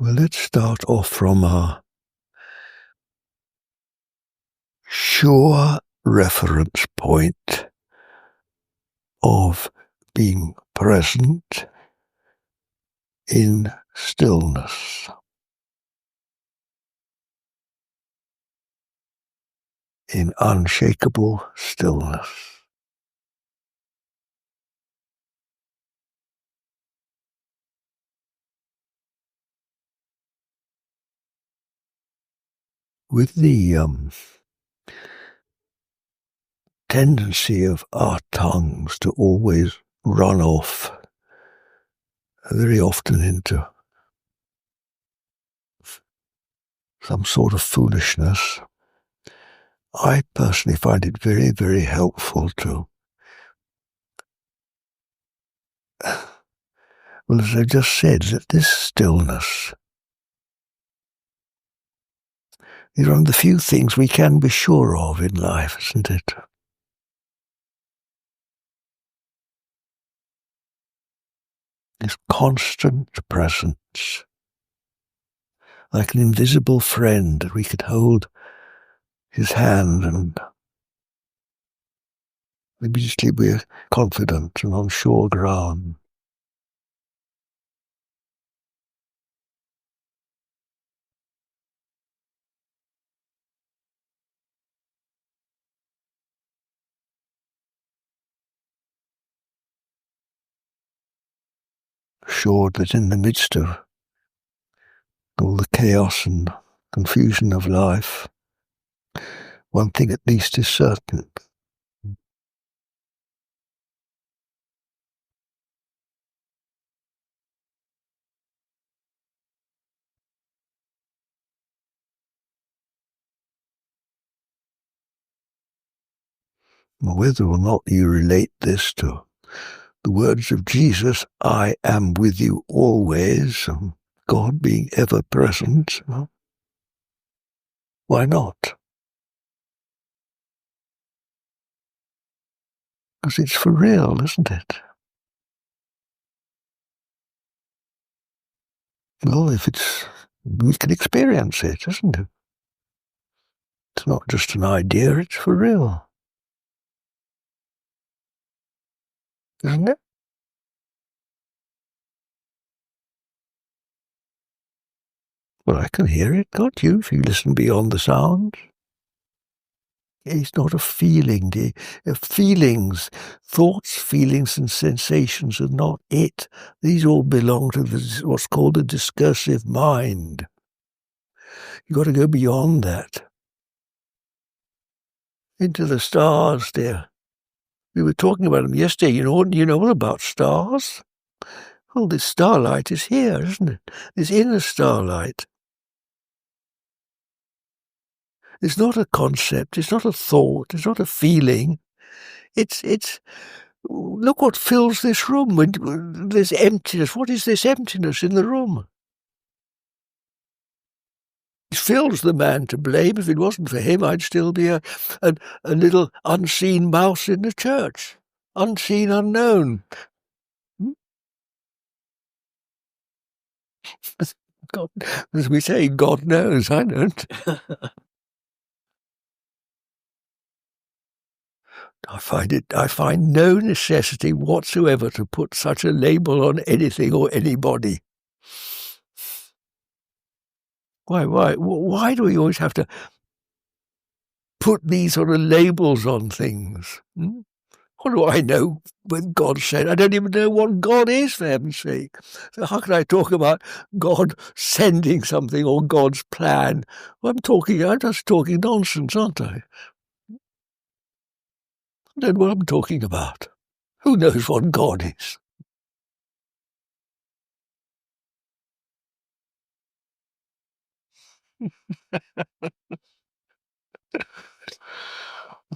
Well, let's start off from a sure reference point of being present in stillness, in unshakable stillness. With the tendency of our tongues to always run off very often into some sort of foolishness, I personally find it very, very helpful to, well, as I just said, that this stillness is one of the few things we can be sure of in life, isn't it? This constant presence, like an invisible friend that we could hold his hand and immediately we're confident and on sure ground. Assured that in the midst of all the chaos and confusion of life, one thing at least is certain. Whether or not you relate this to the words of Jesus, I am with you always, God being ever present, why not? Because it's for real, isn't it? Well, we can experience it, isn't it? It's not just an idea, it's for real. Isn't it? Well, I can hear it, can't you, if you listen beyond the sound? It's not a feeling. Feelings, thoughts, feelings, and sensations are not it. These all belong to what's called a discursive mind. You've got to go beyond that. Into the stars, dear. We were talking about them yesterday. You know all about stars? Well, this starlight is here, isn't it? This inner starlight. It's not a concept, it's not a thought, it's not a feeling. It's look what fills this room when there's emptiness. What is this emptiness in the room? It fills the man to blame. If it wasn't for him, I'd still be a little unseen mouse in the church. Unseen, unknown. God, as we say, God knows, I don't. I find no necessity whatsoever to put such a label on anything or anybody. Why do we always have to put these sort of labels on things? What do I know when God said? I don't even know what God is, for heaven's sake. So how can I talk about God sending something or God's plan? Well, I'm just talking nonsense, aren't I? I don't know what I'm talking about. Who knows what God is?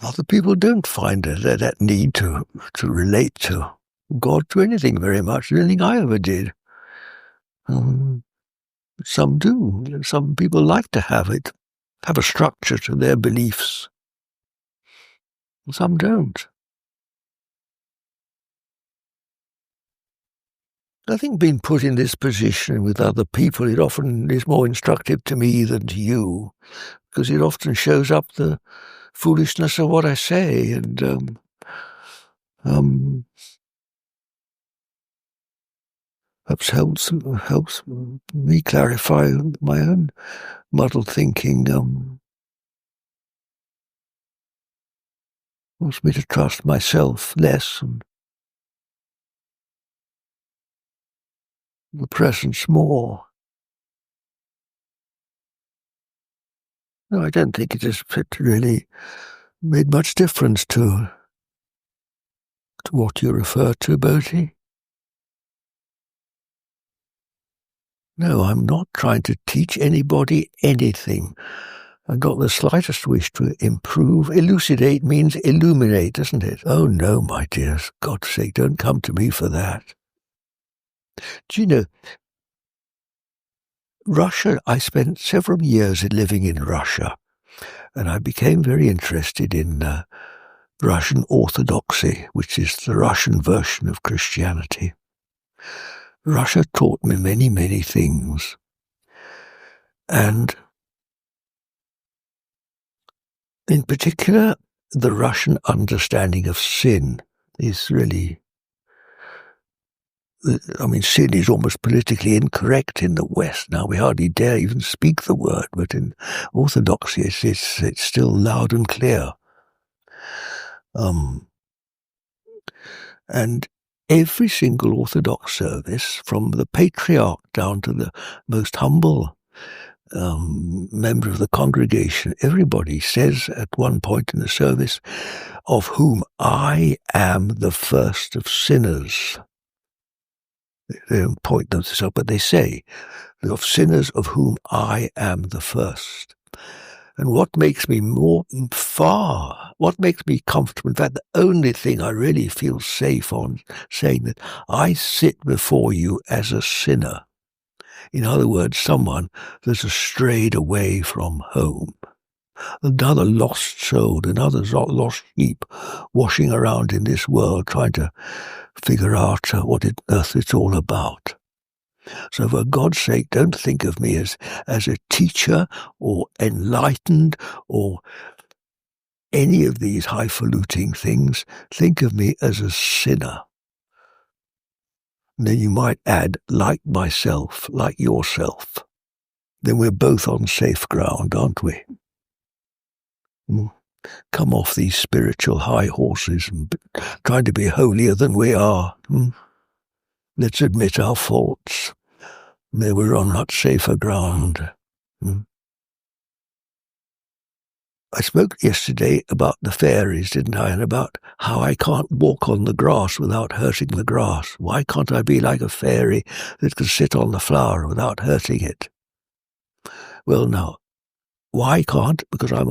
Other people don't find that need to relate to God to anything very much, anything I ever did. Some do. Some people like to have a structure to their beliefs. Some don't. I think being put in this position with other people, it often is more instructive to me than to you, because it often shows up the foolishness of what I say, and perhaps helps me clarify my own muddled thinking. Wants me to trust myself less and the presence more. No, I don't think it has really made much difference to what you refer to, Bertie. No, I'm not trying to teach anybody anything. I've got the slightest wish to improve. Elucidate means illuminate, doesn't it? Oh no, my dears, God's sake, don't come to me for that. Do you know, Russia, I spent several years living in Russia, and I became very interested in Russian Orthodoxy, which is the Russian version of Christianity. Russia taught me many, many things. And in particular, the Russian understanding of sin is really, I mean, sin is almost politically incorrect in the West. Now, we hardly dare even speak the word, but in Orthodoxy, it's still loud and clear. And every single Orthodox service, from the patriarch down to the most humble member of the congregation, everybody says at one point in the service, of whom I am the first of sinners. They don't point this out, but they say, of sinners of whom I am the first. And what makes me what makes me comfortable, in fact, the only thing I really feel safe on saying that I sit before you as a sinner. In other words, someone that has strayed away from home. Another lost soul, another lost sheep, washing around in this world, trying to figure out what on earth it's all about. So for God's sake, don't think of me as a teacher or enlightened or any of these highfalutin things. Think of me as a sinner. And then you might add, like myself, like yourself. Then we're both on safe ground, aren't we? Come off these spiritual high horses and trying to be holier than we are. Let's admit our faults. Then we're on much safer ground. I spoke yesterday about the fairies, didn't I? And about how I can't walk on the grass without hurting the grass. Why can't I be like a fairy that can sit on the flower without hurting it? Well, now, why can't? Because I'm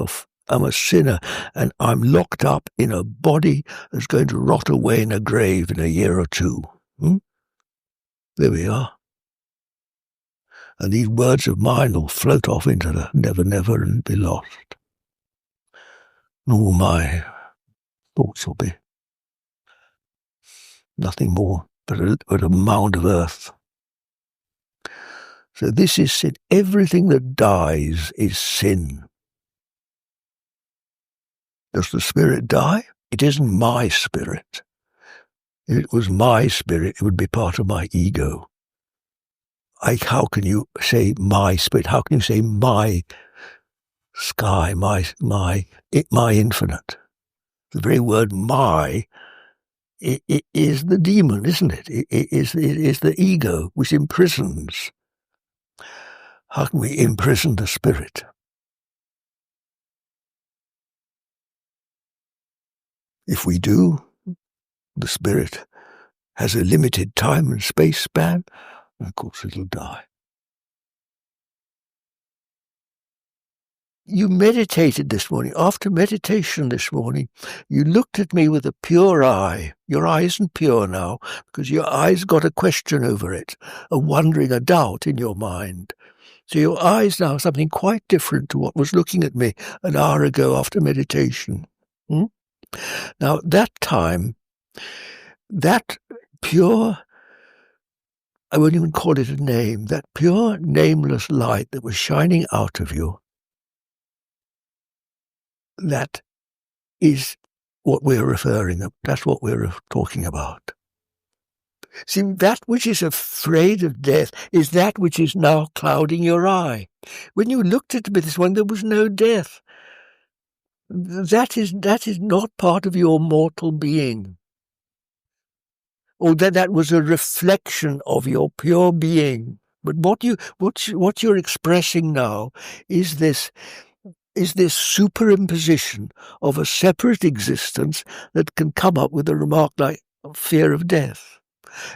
a sinner, and I'm locked up in a body that's going to rot away in a grave in a year or two. There we are. And these words of mine will float off into the never, never and be lost. And all my thoughts will be nothing more but a mound of earth. So this is sin. Everything that dies is sin. Does the spirit die? It isn't my spirit. If it was my spirit, it would be part of my ego. How can you say my spirit? How can you say my sky, my infinite? The very word my it is the demon, isn't it? It is the ego which imprisons. How can we imprison the spirit? If we do, the spirit has a limited time and space span, and of course it'll die. You meditated this morning. After meditation this morning, you looked at me with a pure eye. Your eye isn't pure now because your eye's got a question over it, a wondering, a doubt in your mind. So your eye's now something quite different to what was looking at me an hour ago after meditation. Now, that time, that pure I won't even call it a name, that pure, nameless light that was shining out of you, that is what we're referring to. That's what we're talking about. See, that which is afraid of death is that which is now clouding your eye. When you looked at this one, there was no death. That is not part of your mortal being. Or that was a reflection of your pure being. But what you're expressing now is this superimposition of a separate existence that can come up with a remark like fear of death.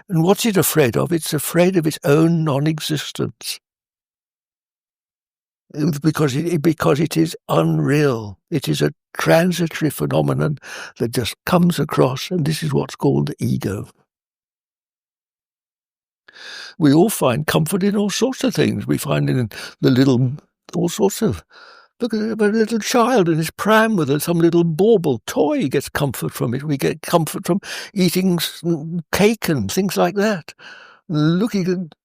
And what's it afraid of? It's afraid of its own non-existence. Because it is unreal. It is a transitory phenomenon that just comes across, and this is what's called the ego. We all find comfort in all sorts of things. We find it in all sorts of. Look at a little child in his pram with some little bauble toy. He gets comfort from it. We get comfort from eating cake and things like that. Looking at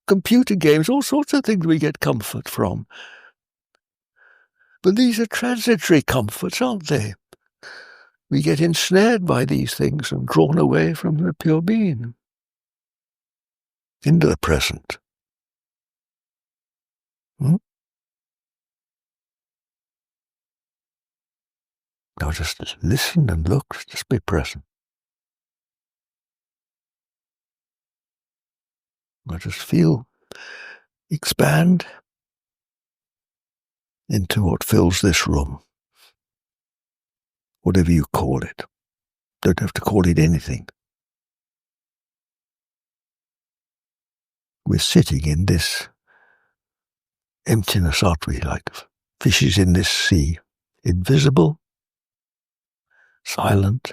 computer games, all sorts of things we get comfort from. But these are transitory comforts, aren't they? We get ensnared by these things and drawn away from the pure being into the present. Now just listen and look, just be present. Now just feel, expand into what fills this room. Whatever you call it. Don't have to call it anything. We're sitting in this emptiness, aren't we, like fishes in this sea, invisible, silent,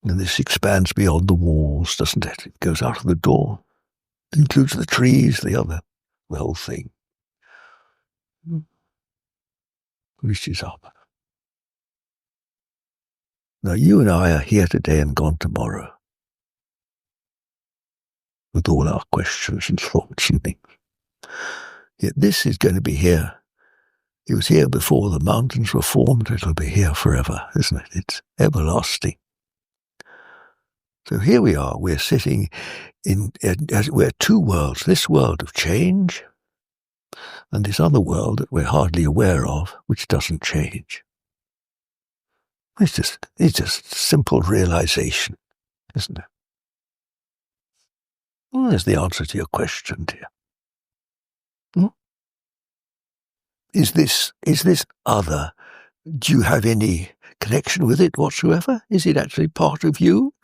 and this expands beyond the walls, doesn't it? It goes out of the door, includes the trees, the whole thing. Reaches up. Now you and I are here today and gone tomorrow, with all our questions and thoughts and things. Yet this is going to be here. It was here before the mountains were formed. It'll be here forever, isn't it? It's everlasting. So here we are. We're sitting as it were, two worlds. This world of change and this other world that we're hardly aware of, which doesn't change. It's just simple realization, isn't it? Well, there's the answer to your question, dear. Is this other? Do you have any connection with it whatsoever? Is it actually part of you?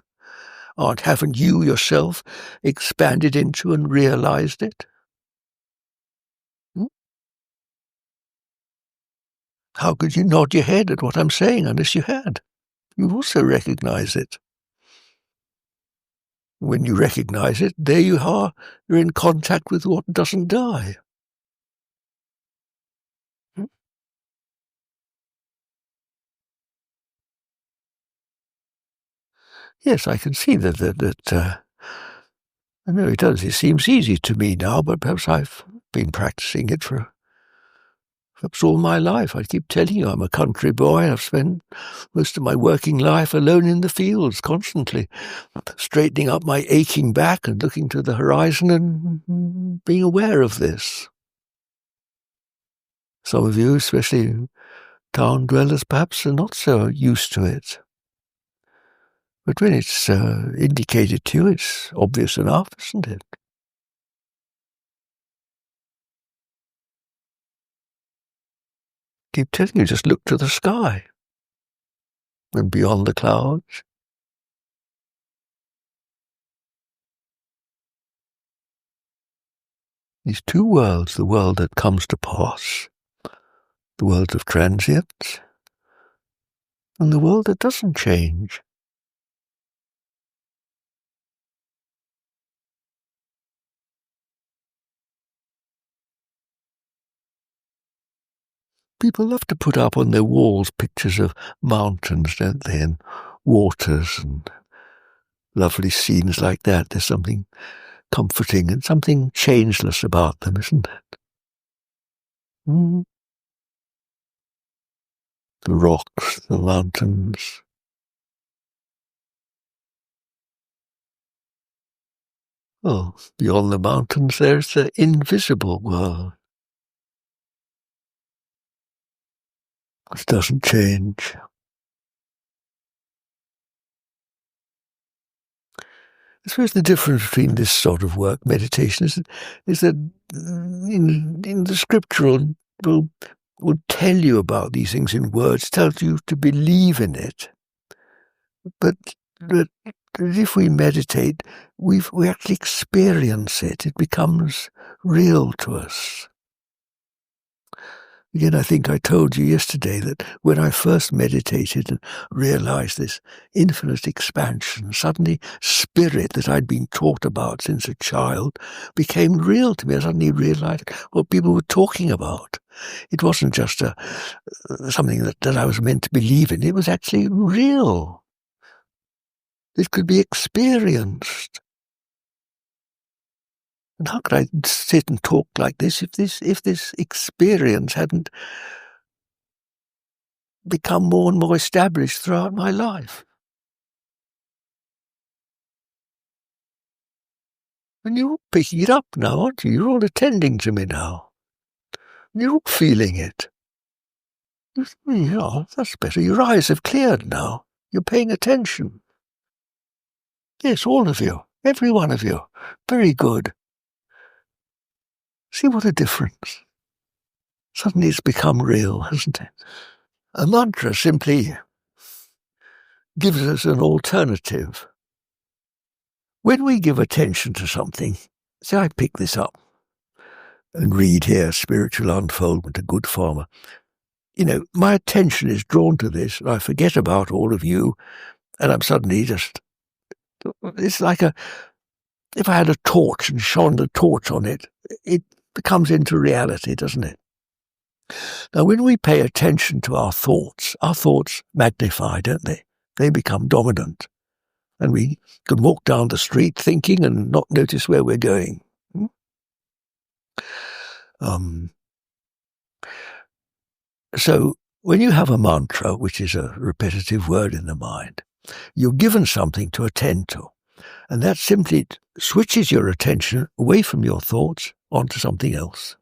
Or haven't you yourself expanded into and realized it? How could you nod your head at what I'm saying unless you had? You also recognize it. When you recognize it, there you are. You're in contact with what doesn't die. Yes, I can see that I know it does. It seems easy to me now, but perhaps I've been practicing it for perhaps all my life. I keep telling you I'm a country boy. I've spent most of my working life alone in the fields, constantly straightening up my aching back and looking to the horizon and being aware of this. Some of you, especially town dwellers, perhaps are not so used to it. But when it's indicated to you, it's obvious enough, isn't it? Keep telling you, just look to the sky and beyond the clouds. These two worlds, the world that comes to pass, the world of transience, and the world that doesn't change. People love to put up on their walls pictures of mountains, don't they, and waters and lovely scenes like that, there's something comforting and something changeless about them, isn't there? The rocks, the mountains. Oh, beyond the mountains there's the invisible world. It doesn't change. I suppose the difference between this sort of work, meditation, is that in the scriptural will tell you about these things in words, tells you to believe in it. But if we meditate, we actually experience it. It becomes real to us. Again, I think I told you yesterday that when I first meditated and realized this infinite expansion, suddenly spirit that I'd been taught about since a child became real to me. I suddenly realized what people were talking about. It wasn't just something that I was meant to believe in. It was actually real. It could be experienced. And how could I sit and talk like this if this experience hadn't become more and more established throughout my life? And you're all picking it up now, aren't you? You're all attending to me now. You're all feeling it. Yeah, that's better. Your eyes have cleared now. You're paying attention. Yes, all of you. Every one of you. Very good. See what a difference. Suddenly it's become real, hasn't it? A mantra simply gives us an alternative. When we give attention to something, say I pick this up and read here, Spiritual Unfoldment, A Good Farmer. My attention is drawn to this, and I forget about all of you, and I'm suddenly it's like if I had a torch and shone the torch on it, it becomes into reality, doesn't it? Now, when we pay attention to our thoughts magnify, don't they? They become dominant. And we can walk down the street thinking and not notice where we're going. So when you have a mantra, which is a repetitive word in the mind, you're given something to attend to. And that simply switches your attention away from your thoughts onto something else.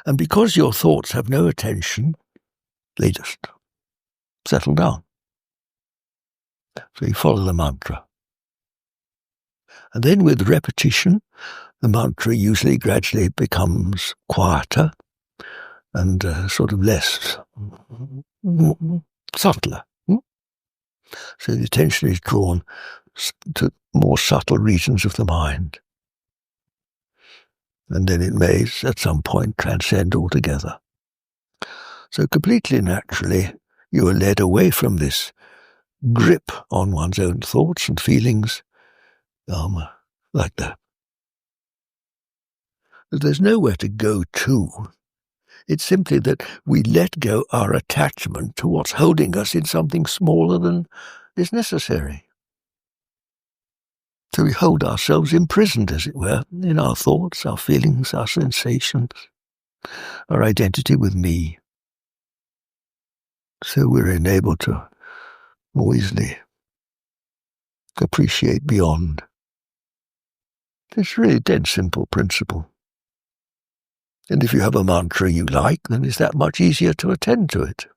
And because your thoughts have no attention, they just settle down. So you follow the mantra. And then with repetition, the mantra usually gradually becomes quieter and sort of less subtler. So the attention is drawn to more subtle regions of the mind. And then it may, at some point, transcend altogether. So completely naturally, you are led away from this grip on one's own thoughts and feelings like that. There's nowhere to go to. It's simply that we let go our attachment to what's holding us in something smaller than is necessary. So we hold ourselves imprisoned, as it were, in our thoughts, our feelings, our sensations, our identity with me. So we're enabled to more easily appreciate beyond. It's really a dead simple principle. And if you have a mantra you like, then it's that much easier to attend to it.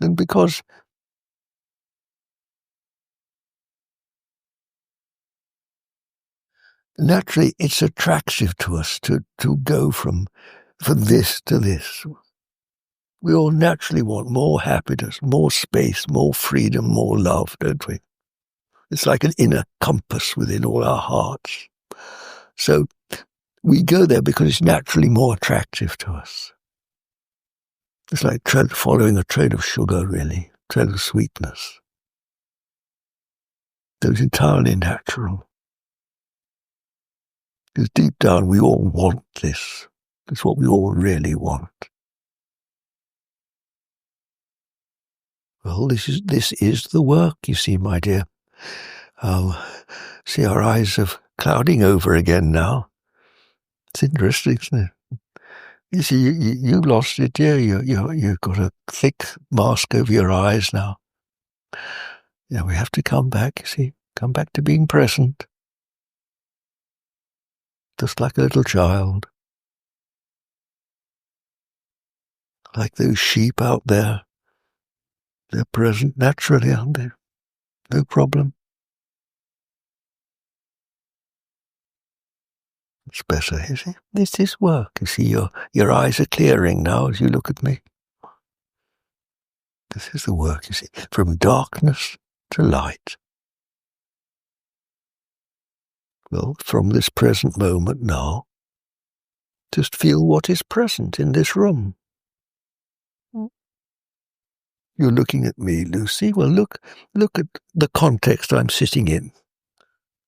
And because naturally it's attractive to us to go from this to this. We all naturally want more happiness, more space, more freedom, more love, don't we? It's like an inner compass within all our hearts. So we go there because it's naturally more attractive to us. It's like following a trail of sugar, really, a trail of sweetness. So it's entirely natural. Because deep down we all want this. It's what we all really want. Well, this is the work, you see, my dear. See, our eyes are clouding over again now. It's interesting, isn't it? You see, you lost it, dear. You've got a thick mask over your eyes now. Yeah, we have to come back, you see. Come back to being present. Just like a little child. Like those sheep out there. They're present naturally, aren't they? No problem. It's better, you see. This is work. You see, your eyes are clearing now as you look at me. This is the work, you see. From darkness to light. Well, from this present moment now, just feel what is present in this room. You're looking at me, Lucy. Well, look at the context I'm sitting in.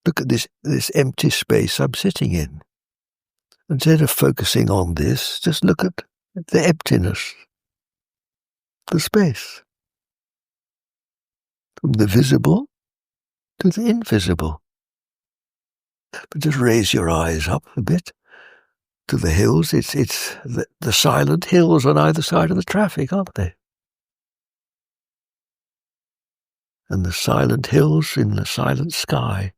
Look at this empty space I'm sitting in. Instead of focusing on this, just look at the emptiness, the space. From the visible to the invisible. But just raise your eyes up a bit to the hills. It's the silent hills on either side of the traffic, aren't they? And the silent hills in the silent sky.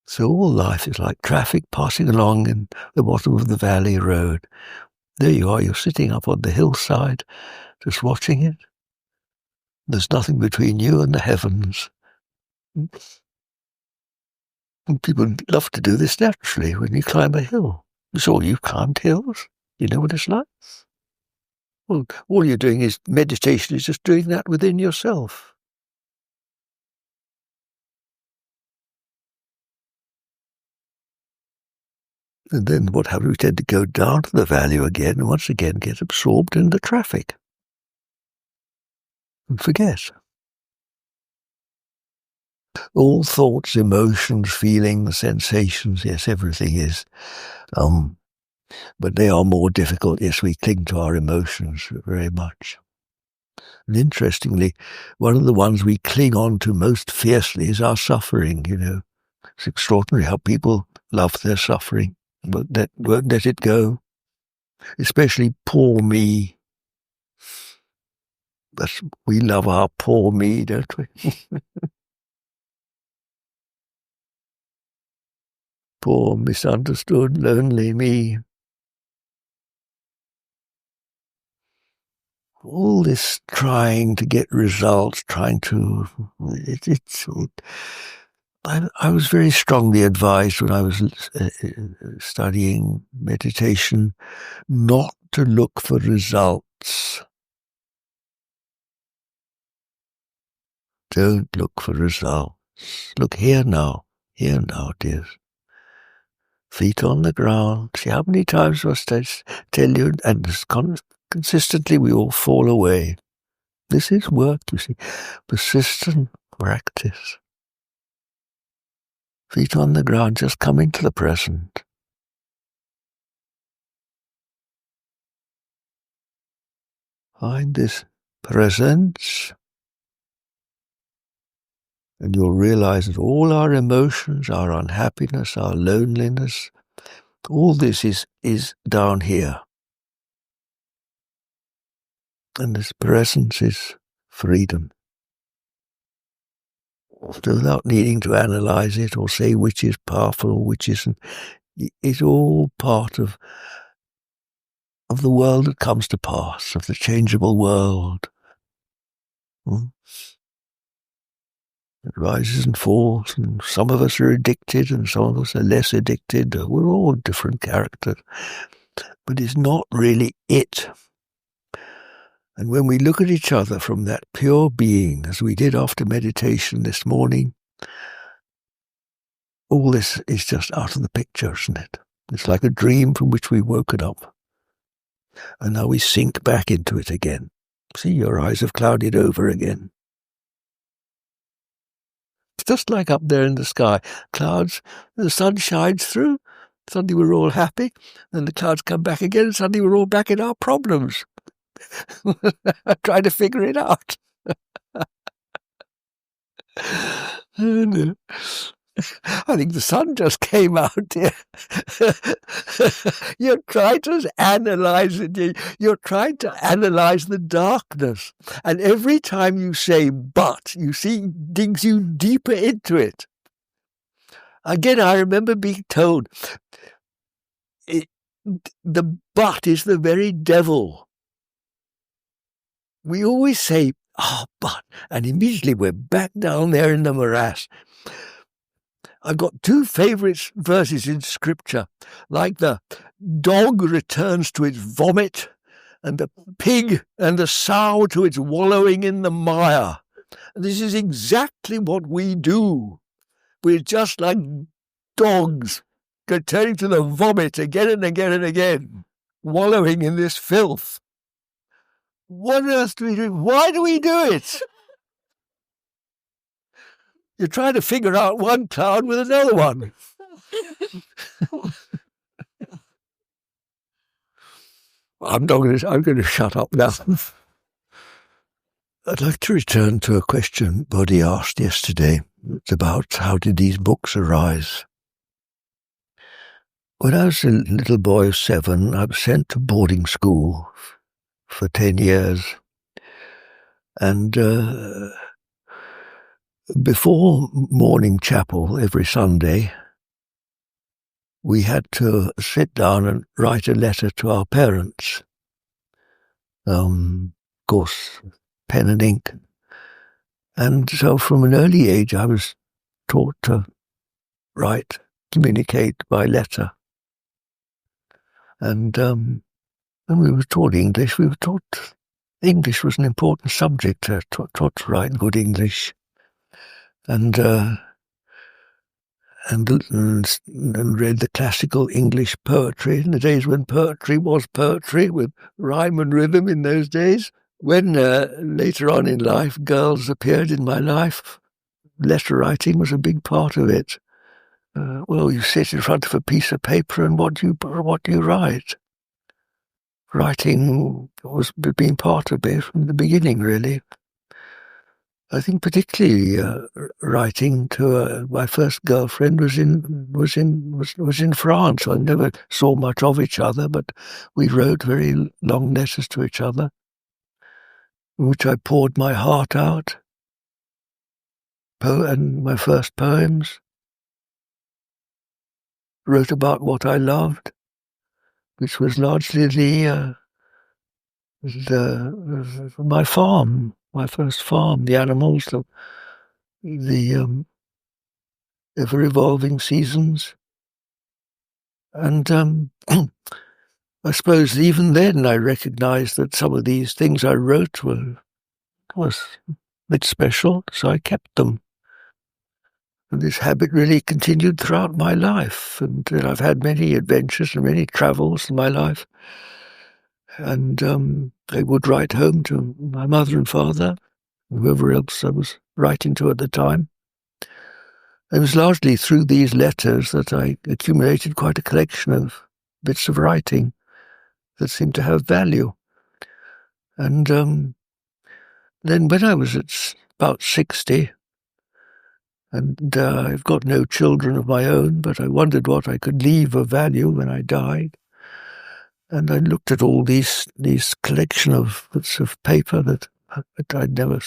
So all life is like traffic passing along in the bottom of the valley road. There you are, you're sitting up on the hillside, just watching it. There's nothing between you and the heavens. And people love to do this naturally when you climb a hill. So you've climbed hills. You know what it's like? Well, all you're doing is meditation is just doing that within yourself. And then what happens? We tend to go down to the valley again and once again get absorbed in the traffic. And forget. All thoughts, emotions, feelings, sensations, yes, everything is. But they are more difficult. Yes, we cling to our emotions very much. And interestingly, one of the ones we cling on to most fiercely is our suffering, you know. It's extraordinary how people love their suffering, but won't let it go. Especially poor me. We love our poor me, don't we? Poor, misunderstood, lonely me. All this trying to get results, I was very strongly advised when I was studying meditation not to look for results. Don't look for results. Look here now, dears. Feet on the ground. See how many times must I tell you, and consistently we all fall away. This is work, you see. Persistent practice. Feet on the ground, just come into the present. Find this presence, and you'll realize that all our emotions, our unhappiness, our loneliness, all this is down here. And this presence is freedom. Without needing to analyze it or say which is powerful or which isn't. It's all part of the world that comes to pass, of the changeable world. It rises and falls, and some of us are addicted and some of us are less addicted. We're all different characters. But it's not really it. And when we look at each other from that pure being, as we did after meditation this morning, all this is just out of the picture, isn't it? It's like a dream from which we've woken up. And now we sink back into it again. See, your eyes have clouded over again. It's just like up there in the sky. Clouds, the sun shines through, Suddenly we're all happy, then the clouds come back again, and suddenly we're all back in our problems. Trying to figure it out. And, I think the sun just came out here. You're trying to analyze it. You're trying to analyze the darkness. And every time you say but, you see, digs you deeper into it. Again, I remember being told, the but is the very devil. We always say, but, and immediately we're back down there in the morass. I've got two favourite verses in Scripture, like the dog returns to its vomit, and the pig and the sow to its wallowing in the mire. And this is exactly what we do. We're just like dogs, returning to the vomit again and again and again, wallowing in this filth. What on earth do we do? Why do we do it? You're trying to figure out one cloud with another one. I'm going to shut up now. I'd like to return to a question Bodhi asked yesterday. It's about how did these books arise? When I was a little boy of 7, I was sent to boarding school for 10 years. And before morning chapel every Sunday, we had to sit down and write a letter to our parents. Of course, pen and ink. And so from an early age, I was taught to write, communicate by letter. And when we were taught English, we were taught English was an important subject, taught to write good English. And read the classical English poetry in the days when poetry was poetry, with rhyme and rhythm in those days. When later on in life girls appeared in my life, letter writing was a big part of it. Well, you sit in front of a piece of paper and what do you write? Writing was being part of it from the beginning, really. I think particularly writing to my first girlfriend was in France. I never saw much of each other, but we wrote very long letters to each other, in which I poured my heart out, and my first poems, wrote about what I loved, which was largely my farm. My first farm, the animals, the ever-evolving seasons. And I suppose even then I recognized that some of these things I wrote was a bit special, so I kept them. And this habit really continued throughout my life. And I've had many adventures and many travels in my life. And I would write home to my mother and father, whoever else I was writing to at the time. It was largely through these letters that I accumulated quite a collection of bits of writing that seemed to have value. And then when I was at about 60, and I've got no children of my own, but I wondered what I could leave of value when I died. And I looked at all these collection of bits of paper that I'd never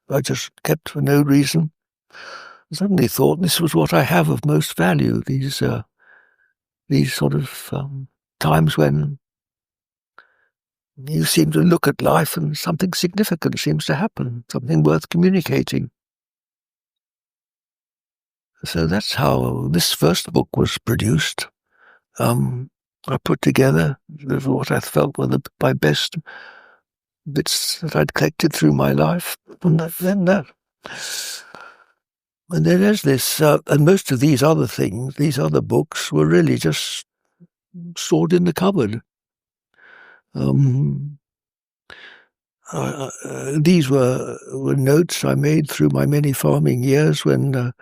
I just kept for no reason. I suddenly thought this was what I have of most value, these sort of times when you seem to look at life and something significant seems to happen, something worth communicating. So that's how this first book was produced. I put together what I felt were my best bits that I'd collected through my life, and then there's this, and most of these other things, these other books, were really just stored in the cupboard. These were notes I made through my many farming years when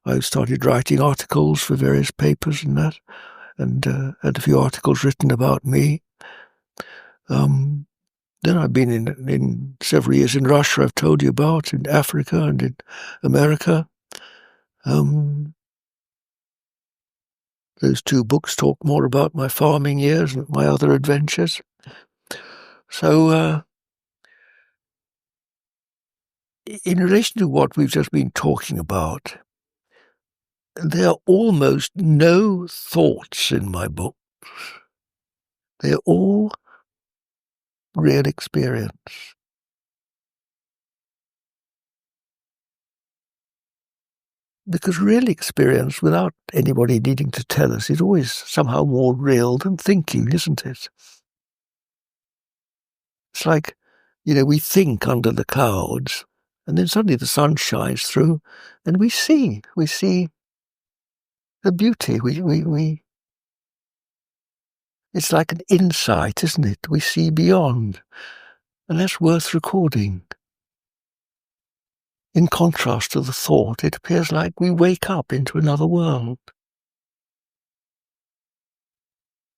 I started writing articles for various papers and that, and had a few articles written about me. Then I've been in several years in Russia, I've told you about, in Africa and in America. Those 2 books talk more about my farming years and my other adventures. So, in relation to what we've just been talking about, there are almost no thoughts in my book. They're all real experience. Because real experience, without anybody needing to tell us, is always somehow more real than thinking, isn't it? It's like, we think under the clouds, and then suddenly the sun shines through, and we see the beauty. It's like an insight, isn't it? We see beyond, and that's worth recording. In contrast to the thought, it appears like we wake up into another world.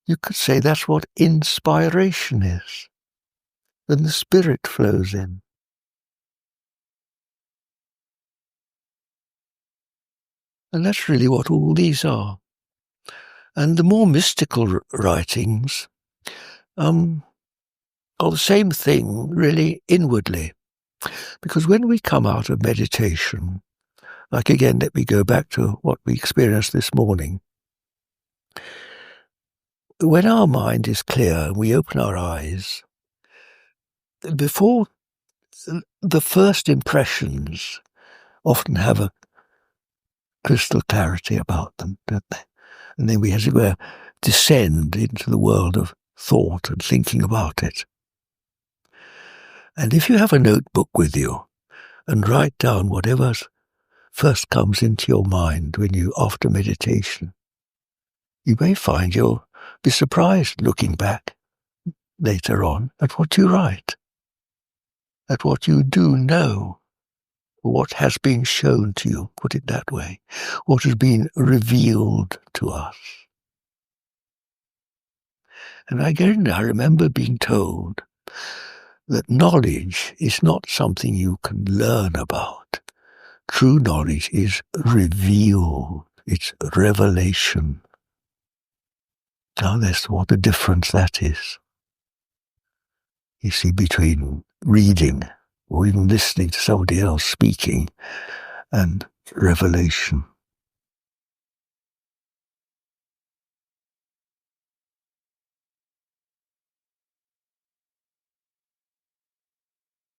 You could say that's what inspiration is. Then the spirit flows in. And that's really what all these are. And the more mystical writings are the same thing, really, inwardly. Because when we come out of meditation, like again, let me go back to what we experienced this morning. When our mind is clear and we open our eyes, before the first impressions often have a crystal clarity about them, don't they? And then we, as it were, descend into the world of thought and thinking about it. And if you have a notebook with you and write down whatever first comes into your mind after meditation, you may find you'll be surprised looking back later on at what you write, at what you do know, what has been shown to you, put it that way, what has been revealed to us. And again, I remember being told that knowledge is not something you can learn about. True knowledge is revealed. It's revelation. Now that's what a difference that is. You see, between reading or even listening to somebody else speaking and revelation.